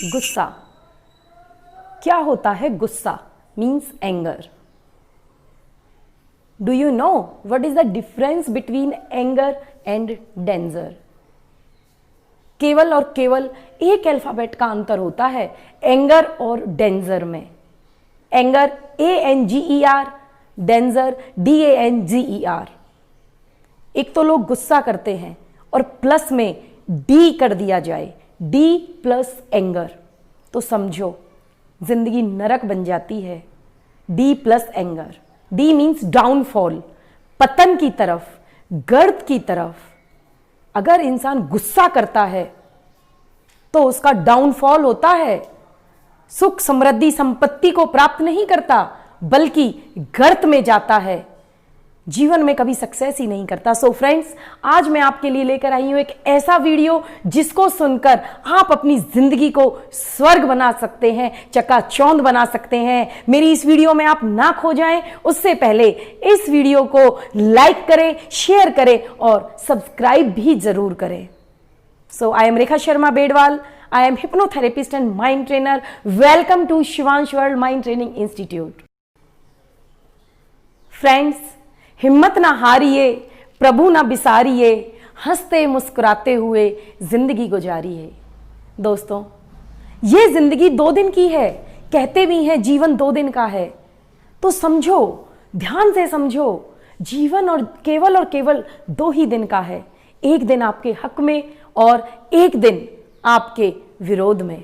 गुस्सा क्या होता है? गुस्सा means anger. Do you know what is the difference between anger and danger? केवल और केवल एक अल्फाबेट का अंतर होता है एंगर और डेंजर में। Anger ANGER, danger DANGER। एक तो लोग गुस्सा करते हैं और प्लस में डी कर दिया जाए, डी प्लस एंगर, तो समझो जिंदगी नरक बन जाती है। D plus anger, D means downfall, पतन की तरफ, गर्त की तरफ। अगर इंसान गुस्सा करता है तो उसका डाउनफॉल होता है, सुख समृद्धि संपत्ति को प्राप्त नहीं करता बल्कि गर्त में जाता है, जीवन में कभी सक्सेस ही नहीं करता। सो फ्रेंड्स, आज मैं आपके लिए लेकर आई हूं एक ऐसा वीडियो जिसको सुनकर आप अपनी जिंदगी को स्वर्ग बना सकते हैं, चकाचौंध बना सकते हैं। मेरी इस वीडियो में आप ना खो जाएं, उससे पहले इस वीडियो को लाइक करें, शेयर करें और सब्सक्राइब भी जरूर करें। So I am Rekha Sharma Bedwal, I am hypnotherapist and mind trainer. Welcome to Shivansh World Mind Training Institute. Friends, हिम्मत ना हारिए, प्रभु ना बिसारिए, हंसते मुस्कुराते हुए जिंदगी गुजारिए। दोस्तों, ये जिंदगी 2 दिन की है, कहते भी हैं जीवन 2 दिन का है, तो समझो, ध्यान से समझो, जीवन और केवल 2 ही दिन का है। एक दिन आपके हक में और एक दिन आपके विरोध में।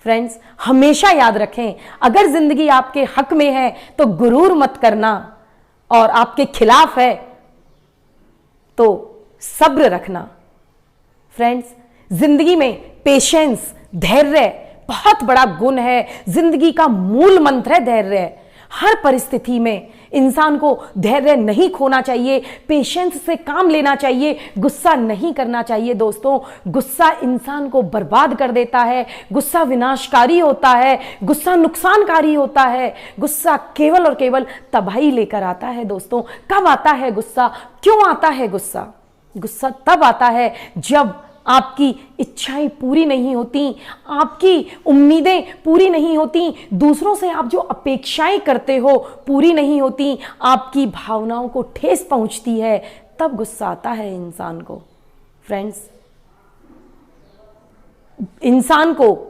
फ्रेंड्स, हमेशा याद रखें, अगर जिंदगी आपके हक में है तो गुरूर मत करना, और आपके खिलाफ है तो सब्र रखना। फ्रेंड्स, जिंदगी में पेशेंस, धैर्य बहुत बड़ा गुण है। जिंदगी का मूल मंत्र है धैर्य। हर परिस्थिति में इंसान को धैर्य नहीं खोना चाहिए, पेशेंस से काम लेना चाहिए, गुस्सा नहीं करना चाहिए। दोस्तों, गुस्सा इंसान को बर्बाद कर देता है, गुस्सा विनाशकारी होता है, गुस्सा नुकसानकारी होता है, गुस्सा केवल और केवल तबाही लेकर आता है। दोस्तों, कब आता है गुस्सा? क्यों आता है गुस्सा? गुस्सा तब आता है जब आपकी इच्छाएं पूरी नहीं होती, आपकी उम्मीदें पूरी नहीं होती, दूसरों से आप जो अपेक्षाएं करते हो पूरी नहीं होती, आपकी भावनाओं को ठेस पहुंचती है, तब गुस्सा आता है इंसान को। फ्रेंड्स, इंसान को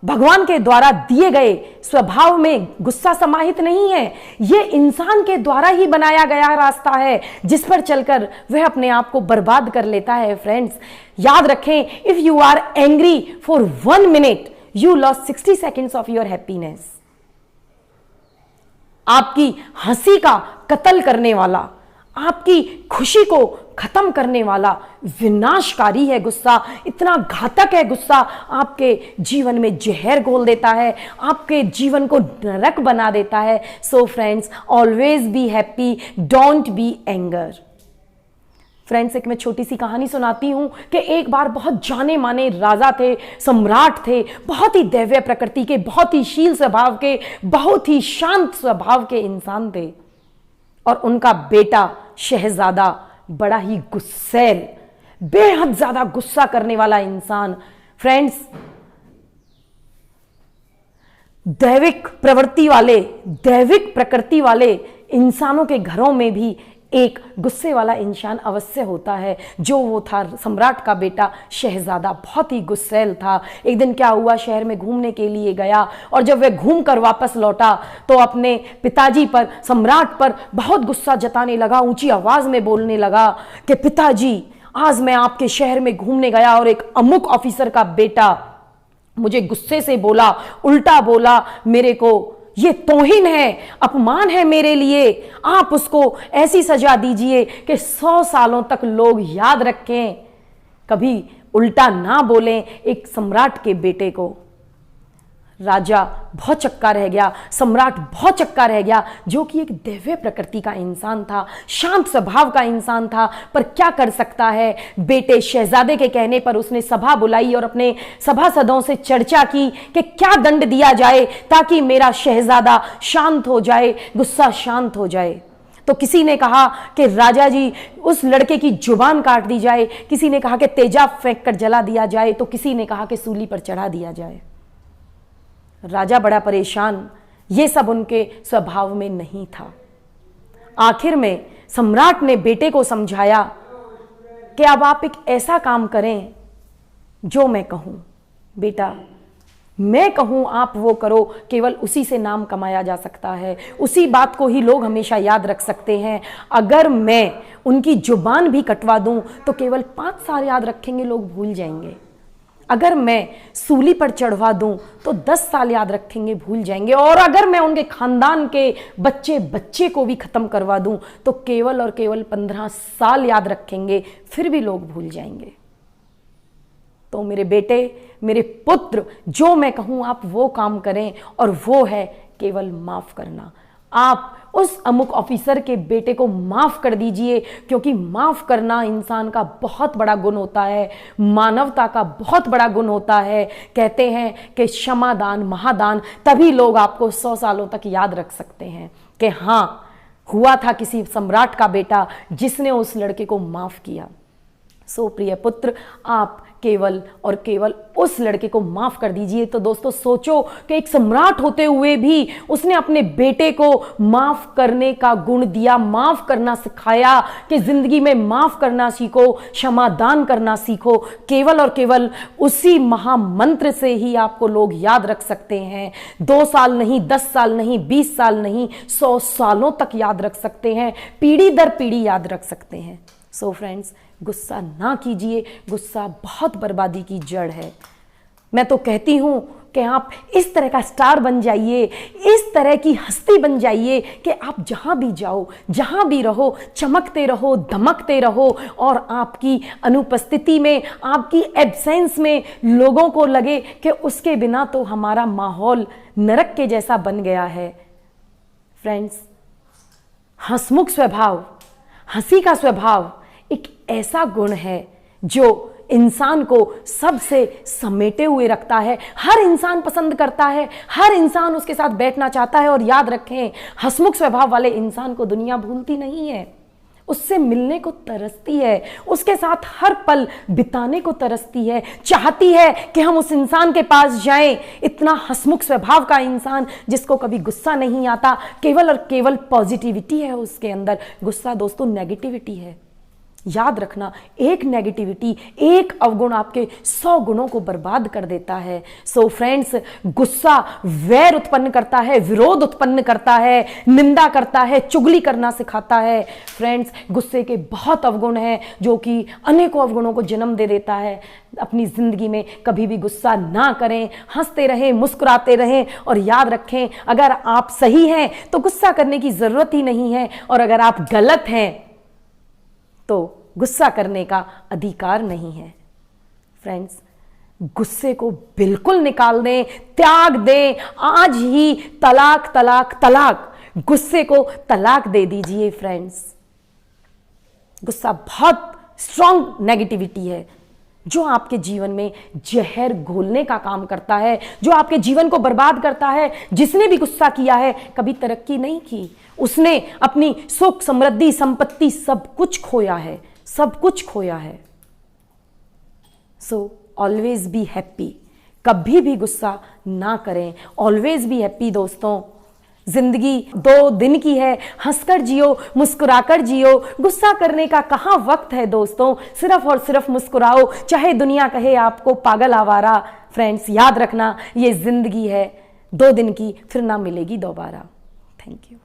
भगवान के द्वारा दिए गए स्वभाव में गुस्सा समाहित नहीं है। यह इंसान के द्वारा ही बनाया गया रास्ता है जिस पर चलकर वह अपने आप को बर्बाद कर लेता है। फ्रेंड्स, याद रखें, if you are angry for 1 minute you lost 60 seconds of your happiness. आपकी हंसी का कत्ल करने वाला, आपकी खुशी को खत्म करने वाला विनाशकारी है गुस्सा। इतना घातक है गुस्सा, आपके जीवन में जहर घोल देता है, आपके जीवन को नरक बना देता है। So friends, always be happy, don't be anger. Friends, एक मैं छोटी सी कहानी सुनाती हूं कि एक बार बहुत जाने माने राजा थे, सम्राट थे, बहुत ही दैव्य प्रकृति के, बहुत ही शील स्वभाव के, बहुत ही शांत स्वभाव के इंसान थे। और उनका बेटा शहजादा बड़ा ही गुस्सैल, बेहद ज्यादा गुस्सा करने वाला इंसान। फ्रेंड्स, दैविक प्रवृत्ति वाले, दैविक प्रकृति वाले इंसानों के घरों में भी एक गुस्से वाला इंसान अवश्य होता है। जो वो था सम्राट का बेटा शहजादा, बहुत ही गुस्सैल था। एक दिन क्या हुआ, शहर में घूमने के लिए गया और जब वह घूम कर वापस लौटा तो अपने पिताजी पर, सम्राट पर बहुत गुस्सा जताने लगा, ऊंची आवाज में बोलने लगा कि पिताजी, आज मैं आपके शहर में घूमने गया और एक अमुक ऑफिसर का बेटा मुझे गुस्से से बोला, उल्टा बोला, मेरे को ये तौहीन है, अपमान है मेरे लिए। आप उसको ऐसी सजा दीजिए कि 100 सालों तक लोग याद रखें, कभी उल्टा ना बोलें एक सम्राट के बेटे को। राजा बहुत चक्का रह गया, सम्राट बहुत चक्का रह गया, जो कि एक दैव्य प्रकृति का इंसान था, शांत स्वभाव का इंसान था। पर क्या कर सकता है, बेटे शहजादे के कहने पर उसने सभा बुलाई और अपने सभासदों से चर्चा की कि क्या दंड दिया जाए ताकि मेरा शहजादा शांत हो जाए, गुस्सा शांत हो जाए। तो किसी ने कहा कि राजा जी उस लड़के की जुबान काट दी जाए, किसी ने कहा कि तेजाब फेंक कर जला दिया जाए, तो किसी ने कहा कि सूली पर चढ़ा दिया जाए। राजा बड़ा परेशान, ये सब उनके स्वभाव में नहीं था। आखिर में सम्राट ने बेटे को समझाया कि अब आप एक ऐसा काम करें जो मैं कहूं। बेटा, मैं कहूं आप वो करो, केवल उसी से नाम कमाया जा सकता है, उसी बात को ही लोग हमेशा याद रख सकते हैं। अगर मैं उनकी जुबान भी कटवा दूं तो केवल 5 साल याद रखेंगे, लोग भूल जाएंगे। अगर मैं सूली पर चढ़वा दूं तो 10 साल याद रखेंगे, भूल जाएंगे। और अगर मैं उनके खानदान के बच्चे बच्चे को भी खत्म करवा दूं तो केवल और केवल 15 साल याद रखेंगे, फिर भी लोग भूल जाएंगे। तो मेरे बेटे, मेरे पुत्र, जो मैं कहूं आप वो काम करें, और वो है केवल माफ करना। आप उस अमुक ऑफिसर के बेटे को माफ कर दीजिए, क्योंकि माफ करना इंसान का बहुत बड़ा गुण होता है, मानवता का बहुत बड़ा गुण होता है। कहते हैं कि क्षमादान महादान, तभी लोग आपको 100 सालों तक याद रख सकते हैं कि हाँ, हुआ था किसी सम्राट का बेटा जिसने उस लड़के को माफ किया। सो प्रिय पुत्र, आप केवल और केवल उस लड़के को माफ कर दीजिए। तो दोस्तों सोचो कि एक सम्राट होते हुए भी उसने अपने बेटे को माफ करने का गुण दिया, माफ करना सिखाया कि जिंदगी में माफ करना सीखो, क्षमादान करना सीखो। केवल और केवल उसी महामंत्र से ही आपको लोग याद रख सकते हैं। 2 साल नहीं, 10 साल नहीं, 20 साल नहीं, 100 सालों तक याद रख सकते हैं, पीढ़ी दर पीढ़ी याद रख सकते हैं। सो फ्रेंड्स, गुस्सा ना कीजिए, गुस्सा बहुत बर्बादी की जड़ है। मैं तो कहती हूं कि आप इस तरह का स्टार बन जाइए, इस तरह की हस्ती बन जाइए कि आप जहां भी जाओ, जहां भी रहो, चमकते रहो, धमकते रहो, और आपकी अनुपस्थिति में, आपकी एब्सेंस में लोगों को लगे कि उसके बिना तो हमारा माहौल नरक के जैसा बन गया है। फ्रेंड्स, हंसमुख स्वभाव, हंसी का स्वभाव एक ऐसा गुण है जो इंसान को सबसे समेटे हुए रखता है। हर इंसान पसंद करता है, हर इंसान उसके साथ बैठना चाहता है। और याद रखें, हंसमुख स्वभाव वाले इंसान को दुनिया भूलती नहीं है, उससे मिलने को तरसती है, उसके साथ हर पल बिताने को तरसती है, चाहती है कि हम उस इंसान के पास जाएं। इतना हंसमुख स्वभाव का इंसान जिसको कभी गुस्सा नहीं आता, केवल और केवल पॉजिटिविटी है उसके अंदर। गुस्सा दोस्तों नेगेटिविटी है। याद रखना, एक नेगेटिविटी, एक अवगुण आपके 100 गुणों को बर्बाद कर देता है। सो फ्रेंड्स, गुस्सा वैर उत्पन्न करता है, विरोध उत्पन्न करता है, निंदा करता है, चुगली करना सिखाता है। फ्रेंड्स, गुस्से के बहुत अवगुण हैं जो कि अनेकों अवगुणों को जन्म दे देता है। अपनी जिंदगी में कभी भी गुस्सा ना करें, हंसते रहें, मुस्कुराते रहें। और याद रखें, अगर आप सही हैं तो गुस्सा करने की जरूरत ही नहीं है, और अगर आप गलत हैं तो गुस्सा करने का अधिकार नहीं है। फ्रेंड्स, गुस्से को बिल्कुल निकाल दें, त्याग दें। आज ही तलाक तलाक तलाक, गुस्से को तलाक दे दीजिए। फ्रेंड्स, गुस्सा बहुत स्ट्रॉन्ग नेगेटिविटी है जो आपके जीवन में जहर घोलने का काम करता है, जो आपके जीवन को बर्बाद करता है। जिसने भी गुस्सा किया है कभी तरक्की नहीं की, उसने अपनी सुख, समृद्धि, संपत्ति सब कुछ खोया है, सब कुछ खोया है। सो ऑलवेज बी हैप्पी, कभी भी गुस्सा ना करें, ऑलवेज बी हैप्पी। दोस्तों, जिंदगी 2 दिन की है, हंसकर जियो, मुस्कुराकर जियो। गुस्सा करने का कहाँ वक्त है दोस्तों, सिर्फ और सिर्फ मुस्कुराओ, चाहे दुनिया कहे आपको पागल आवारा। फ्रेंड्स, याद रखना, ये जिंदगी है 2 दिन की, फिर ना मिलेगी दोबारा। Thank you.